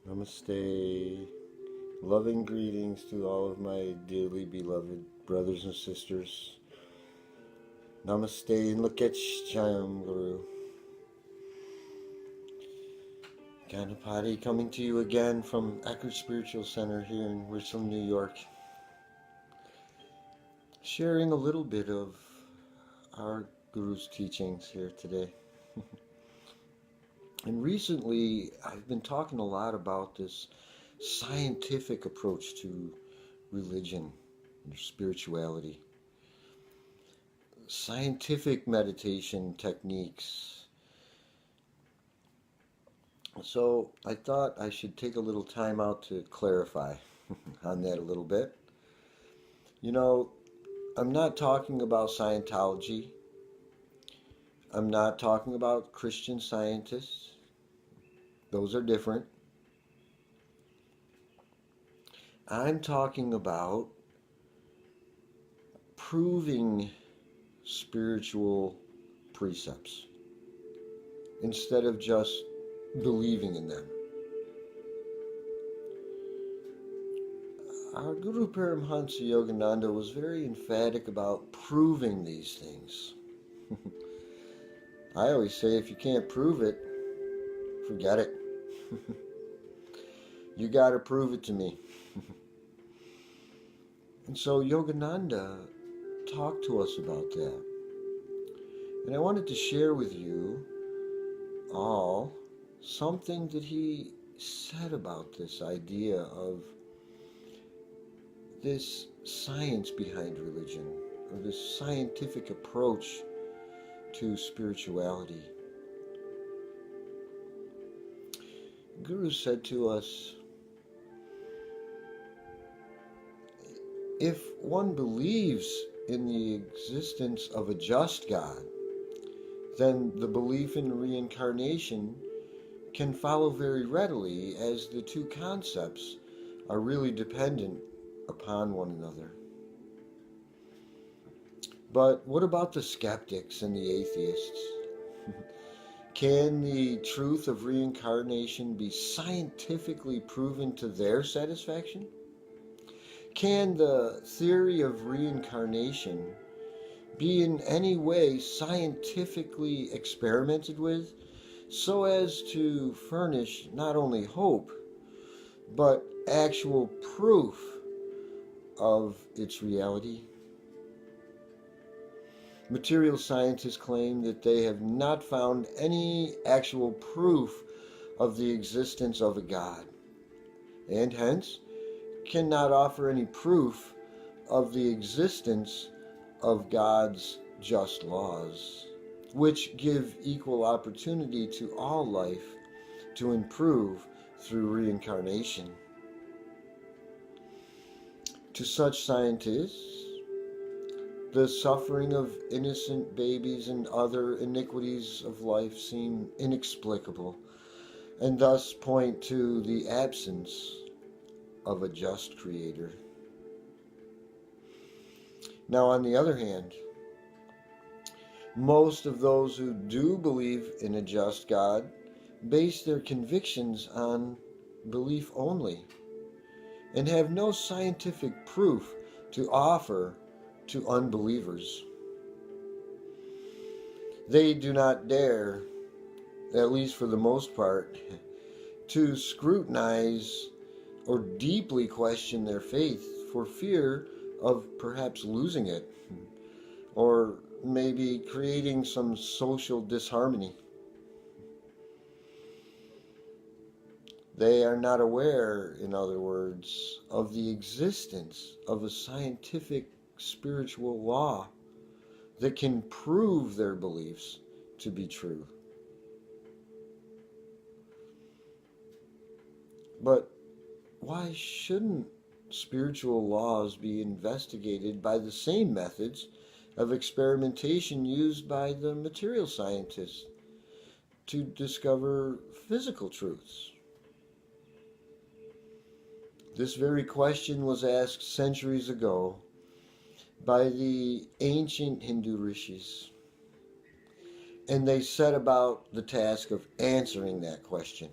Namaste. Loving greetings to all of my dearly beloved brothers and sisters. Namaste and Lak'ech Namaste. Ganapati coming to you again from Eckhart Spiritual Center here in Richland, New York. Sharing a little bit of our Guru's teachings here today. And recently, I've been talking a lot about this scientific approach to religion and spirituality. Scientific meditation techniques. So I thought I should take a little time out to clarify on that a little bit. You know, I'm not talking about Scientology. I'm not talking about Christian Scientists. Those are different. I'm talking about proving spiritual precepts instead of just believing in them. Our Guru Paramhansa Yogananda was very emphatic about proving these things. I always say if you can't prove it, forget it. You got to prove it to me. And so Yogananda talked to us about that. And I wanted to share with you all something that he said about this idea of this science behind religion, or this scientific approach to spirituality. Guru said to us, if one believes in the existence of a just God, then the belief in reincarnation can follow very readily, as the two concepts are really dependent upon one another. But what about the skeptics and the atheists? Can the truth of reincarnation be scientifically proven to their satisfaction? Can the theory of reincarnation be in any way scientifically experimented with so as to furnish not only hope, but actual proof of its reality? Material scientists claim that they have not found any actual proof of the existence of a God, and hence cannot offer any proof of the existence of God's just laws, which give equal opportunity to all life to improve through reincarnation. To such scientists, the suffering of innocent babies and other iniquities of life seem inexplicable, and thus point to the absence of a just creator. Now, on the other hand, most of those who do believe in a just God base their convictions on belief only, and have no scientific proof to offer to unbelievers. They do not dare, at least for the most part, to scrutinize or deeply question their faith for fear of perhaps losing it, or maybe creating some social disharmony. They are not aware, in other words, of the existence of a scientific spiritual law that can prove their beliefs to be true. But why shouldn't spiritual laws be investigated by the same methods of experimentation used by the material scientists to discover physical truths? This very question was asked centuries ago by the ancient Hindu rishis, and they set about the task of answering that question.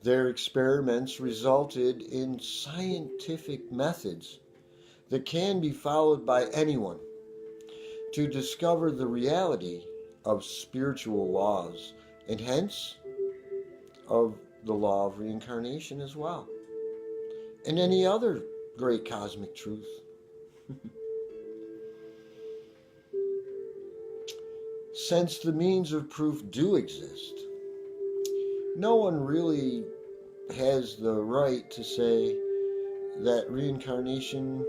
Their experiments resulted in scientific methods that can be followed by anyone to discover the reality of spiritual laws and hence of the law of reincarnation as well, and any other great cosmic truth. Since the means of proof do exist, no one really has the right to say that reincarnation,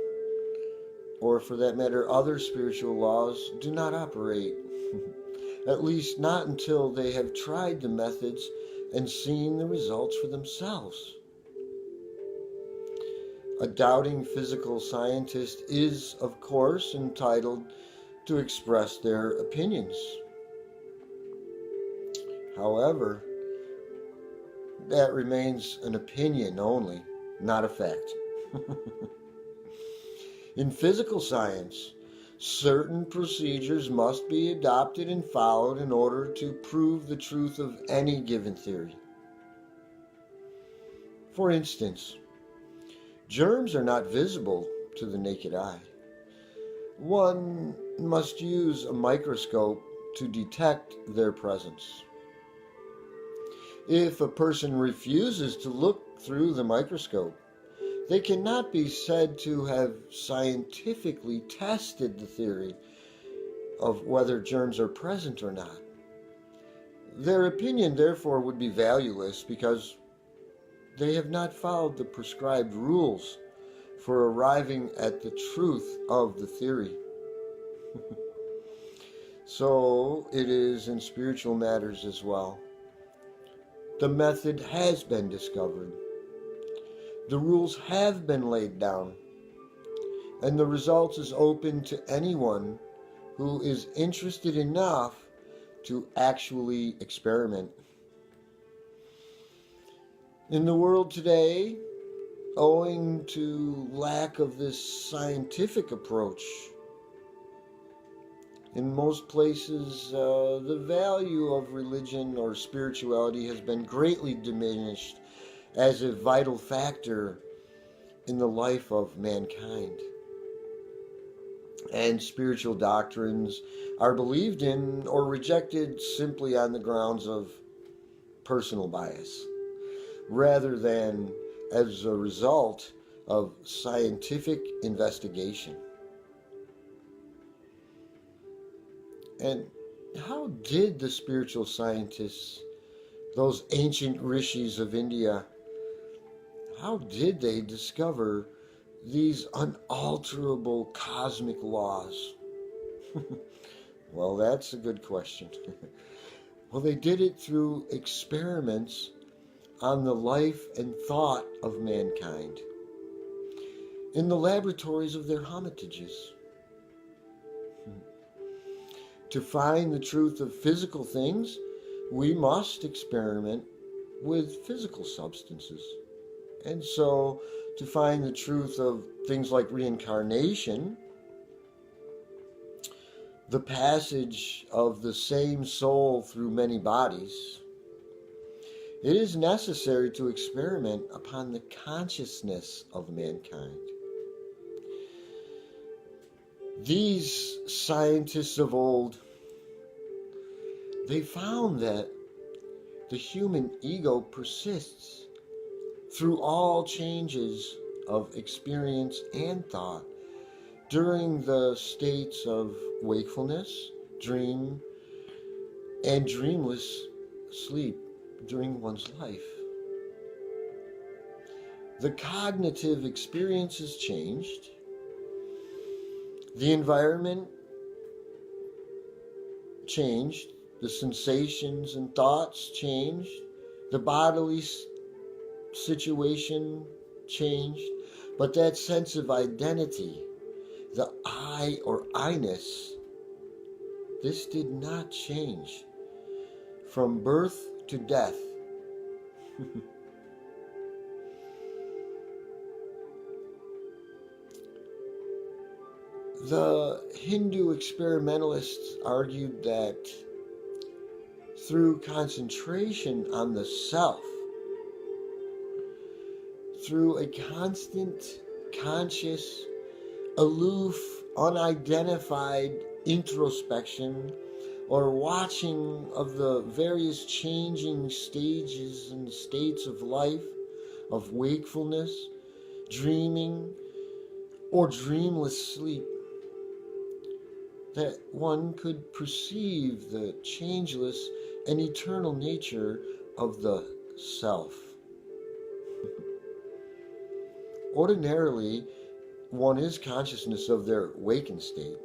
or for that matter, other spiritual laws, do not operate. At least not until they have tried the methods and seen the results for themselves. A doubting physical scientist is, of course, entitled to express their opinions. However, that remains an opinion only, not a fact. In physical science, certain procedures must be adopted and followed in order to prove the truth of any given theory. For instance, germs are not visible to the naked eye. One must use a microscope to detect their presence. If a person refuses to look through the microscope, they cannot be said to have scientifically tested the theory of whether germs are present or not. Their opinion, therefore, would be valueless because they have not followed the prescribed rules for arriving at the truth of the theory. So it is in spiritual matters as well. The method has been discovered. The rules have been laid down, and the results is open to anyone who is interested enough to actually experiment. In the world today, owing to lack of this scientific approach, in most places, the value of religion or spirituality has been greatly diminished as a vital factor in the life of mankind. And spiritual doctrines are believed in or rejected simply on the grounds of personal bias, rather than as a result of scientific investigation. And how did the spiritual scientists, those ancient rishis of India, how did they discover these unalterable cosmic laws? Well, that's a good question. Well, they did it through experiments on the life and thought of mankind in the laboratories of their hermitages. To find the truth of physical things, we must experiment with physical substances. And so, to find the truth of things like reincarnation, the passage of the same soul through many bodies, it is necessary to experiment upon the consciousness of mankind. These scientists of old, they found that the human ego persists through all changes of experience and thought during the states of wakefulness, dream, and dreamless sleep during one's life. The cognitive experience has changed. The environment changed. The sensations and thoughts changed. The bodily situation changed. But that sense of identity, the I or I-ness, this did not change from birth to death. The Hindu experimentalists argued that through concentration on the self, through a constant, conscious, aloof, unidentified introspection or watching of the various changing stages and states of life, of wakefulness, dreaming, or dreamless sleep, that one could perceive the changeless and eternal nature of the self. Ordinarily, one is consciousness of their wakened state,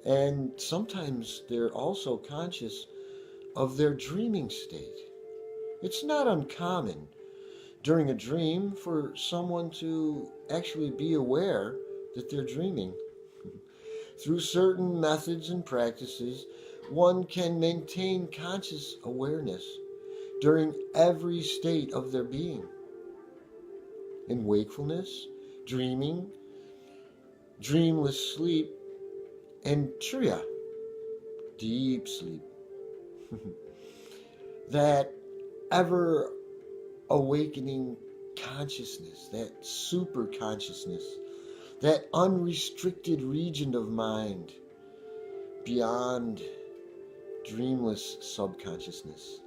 and sometimes they're also conscious of their dreaming state. It's not uncommon during a dream for someone to actually be aware that they're dreaming. Through certain methods and practices, one can maintain conscious awareness during every state of their being. In wakefulness, dreaming, dreamless sleep, and turiya, deep sleep. That ever awakening consciousness, that super consciousness, that unrestricted region of mind beyond dreamless subconsciousness.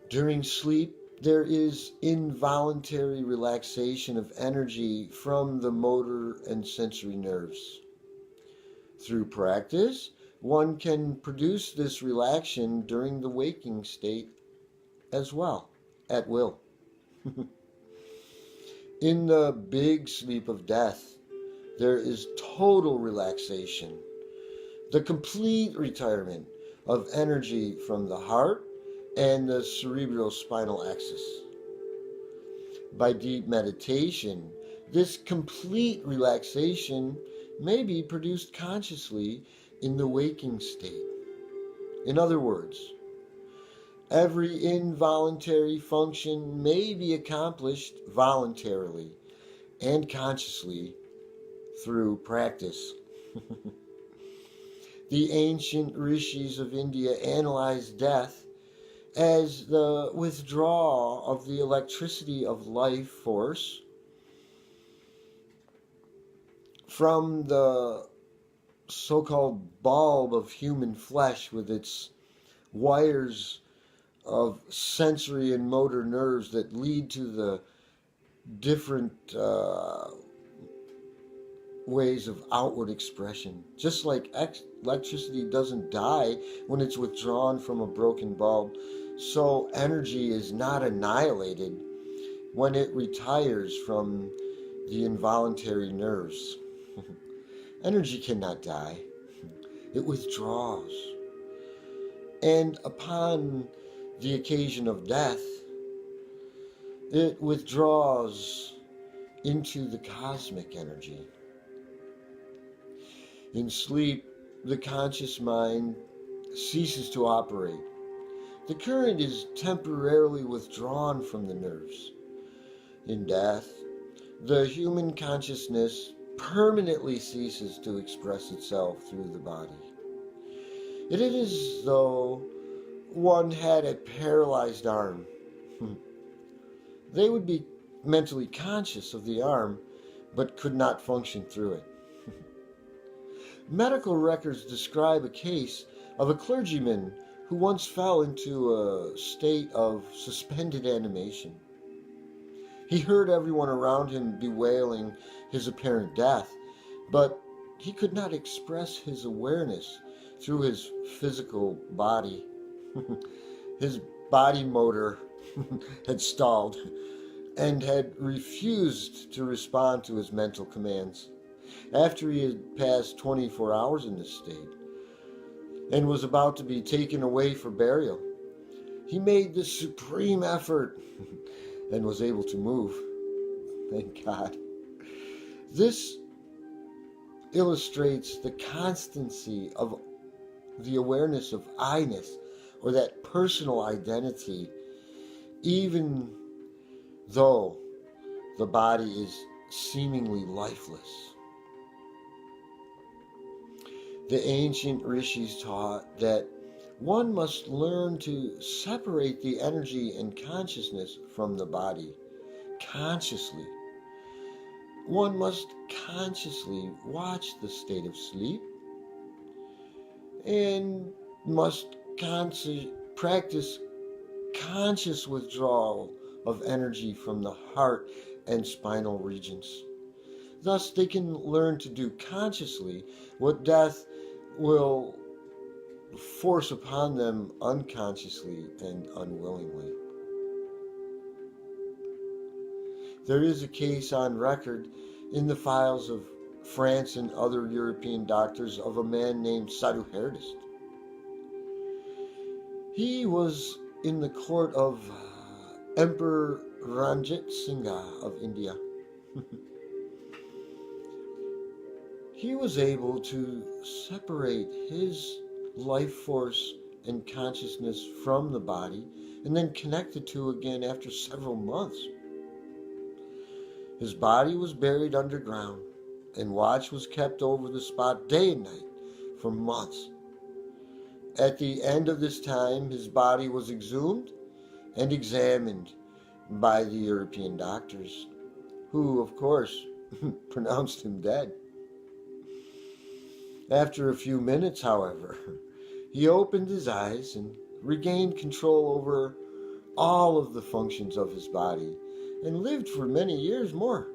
During sleep, there is involuntary relaxation of energy from the motor and sensory nerves. Through practice, one can produce this relaxation during the waking state as well, at will. In the big sleep of death, there is total relaxation, the complete retirement of energy from the heart and the cerebrospinal axis. By deep meditation, this complete relaxation may be produced consciously in the waking state. In other words, every involuntary function may be accomplished voluntarily and consciously through practice. The ancient rishis of India analyzed death as the withdrawal of the electricity of life force from the so-called bulb of human flesh with its wires of sensory and motor nerves that lead to the different ways of outward expression. Just like electricity doesn't die when it's withdrawn from a broken bulb, so energy is not annihilated when it retires from the involuntary nerves. Energy cannot die. It withdraws. And upon the occasion of death, it withdraws into the cosmic energy. In sleep, the conscious mind ceases to operate. The current is temporarily withdrawn from the nerves. In death, the human consciousness permanently ceases to express itself through the body. It is as though one had a paralyzed arm. They would be mentally conscious of the arm, but could not function through it. Medical records describe a case of a clergyman who once fell into a state of suspended animation. He heard everyone around him bewailing his apparent death, but he could not express his awareness through his physical body. His body motor had stalled and had refused to respond to his mental commands. After he had passed 24 hours in this state and was about to be taken away for burial, he made the supreme effort and was able to move. Thank God. This illustrates the constancy of the awareness of I-ness, or that personal identity, even though the body is seemingly lifeless. The ancient rishis taught that one must learn to separate the energy and consciousness from the body consciously. One must consciously watch the state of sleep and must practice conscious withdrawal of energy from the heart and spinal regions. Thus, they can learn to do consciously what death will force upon them unconsciously and unwillingly. There is a case on record in the files of France and other European doctors of a man named Sadhu Herdist. He was in the court of Emperor Ranjit Singha of India. He was able to separate his life force and consciousness from the body and then connect the two again after several months. His body was buried underground and watch was kept over the spot day and night for months. At the end of this time, his body was exhumed and examined by the European doctors, who, of course, pronounced him dead. After a few minutes, however, he opened his eyes and regained control over all of the functions of his body and lived for many years more.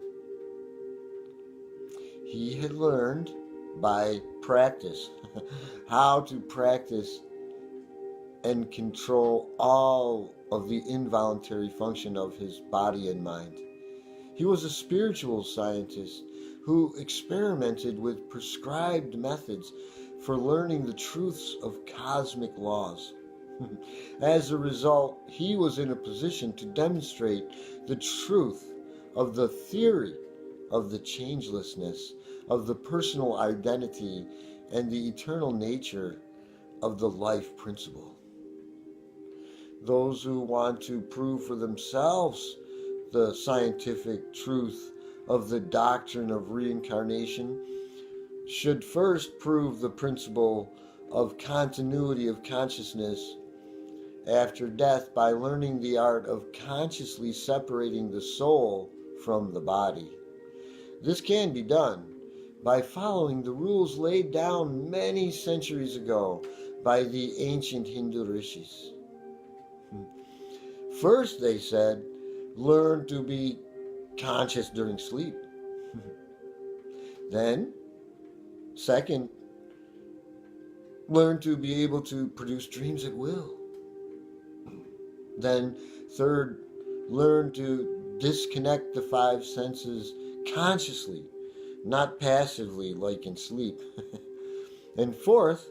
He had learned by practice how to practice and control all of the involuntary function of his body and mind. He was a spiritual scientist who experimented with prescribed methods for learning the truths of cosmic laws. As a result, he was in a position to demonstrate the truth of the theory of the changelessness of the personal identity and the eternal nature of the life principle. Those who want to prove for themselves the scientific truth of the doctrine of reincarnation should first prove the principle of continuity of consciousness after death by learning the art of consciously separating the soul from the body. This can be done by following the rules laid down many centuries ago by the ancient Hindu rishis. First, they said, learn to be conscious during sleep. Then, second, learn to be able to produce dreams at will. Then, third, learn to disconnect the five senses consciously, not passively like in sleep. And fourth,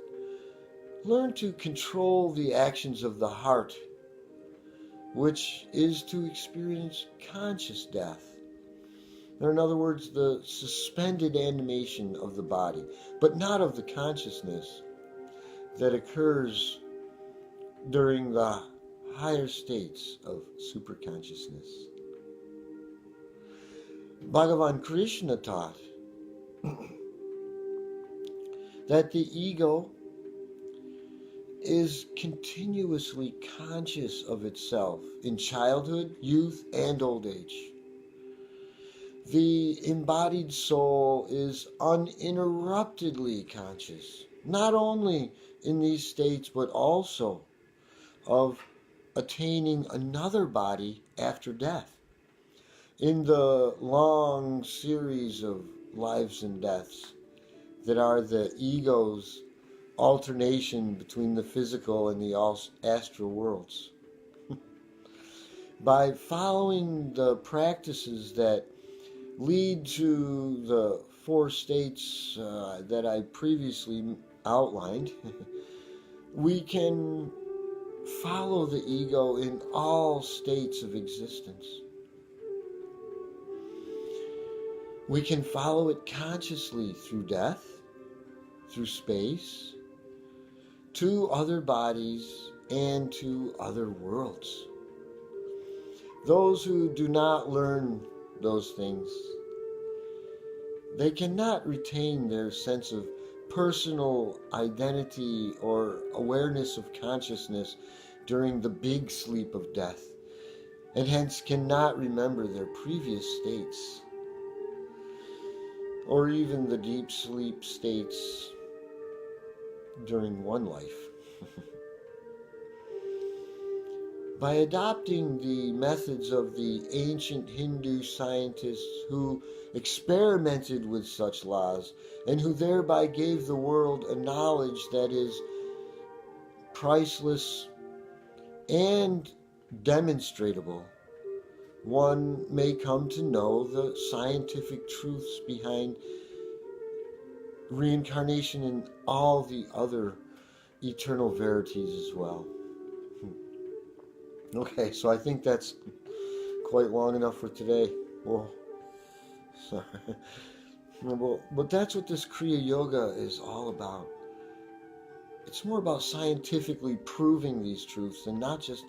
learn to control the actions of the heart, which is to experience conscious death. Or in other words, the suspended animation of the body, but not of the consciousness that occurs during the higher states of superconsciousness. Bhagavan Krishna taught that the ego is continuously conscious of itself in childhood, youth, and old age. The embodied soul is uninterruptedly conscious, not only in these states, but also of attaining another body after death. In the long series of lives and deaths that are the ego's alternation between the physical and the astral worlds. By following the practices that lead to the four states that I previously outlined, we can follow the ego in all states of existence. We can follow it consciously through death, through space, to other bodies, and to other worlds. Those who do not learn those things, they cannot retain their sense of personal identity or awareness of consciousness during the big sleep of death, and hence cannot remember their previous states, or even the deep sleep states during one life. By adopting the methods of the ancient Hindu scientists who experimented with such laws and who thereby gave the world a knowledge that is priceless and demonstratable, one may come to know the scientific truths behind reincarnation and all the other eternal verities as well. Okay, so I think that's quite long enough for today. Well, sorry. Well, but that's what this Kriya Yoga is all about. It's more about scientifically proving these truths and not just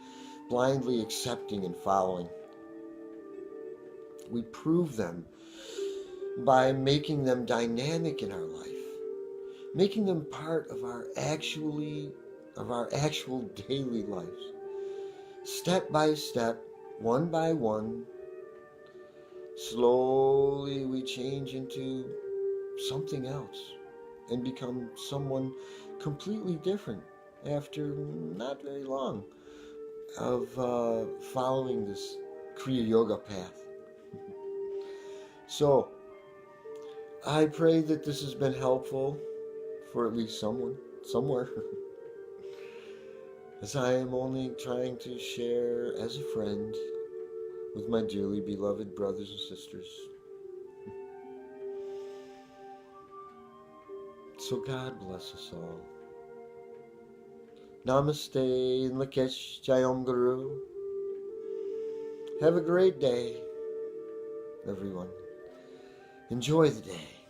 blindly accepting and following. We prove them by making them dynamic in our life, making them part of our actual daily lives. Step by step, one by one, slowly we change into something else and become someone completely different after not very long of following this Kriya Yoga path. So, I pray that this has been helpful for at least someone, somewhere. As I am only trying to share as a friend with my dearly beloved brothers and sisters. So God bless us all. Namaste and Lak'ech Jayam Guru. Have a great day, everyone. Enjoy the day.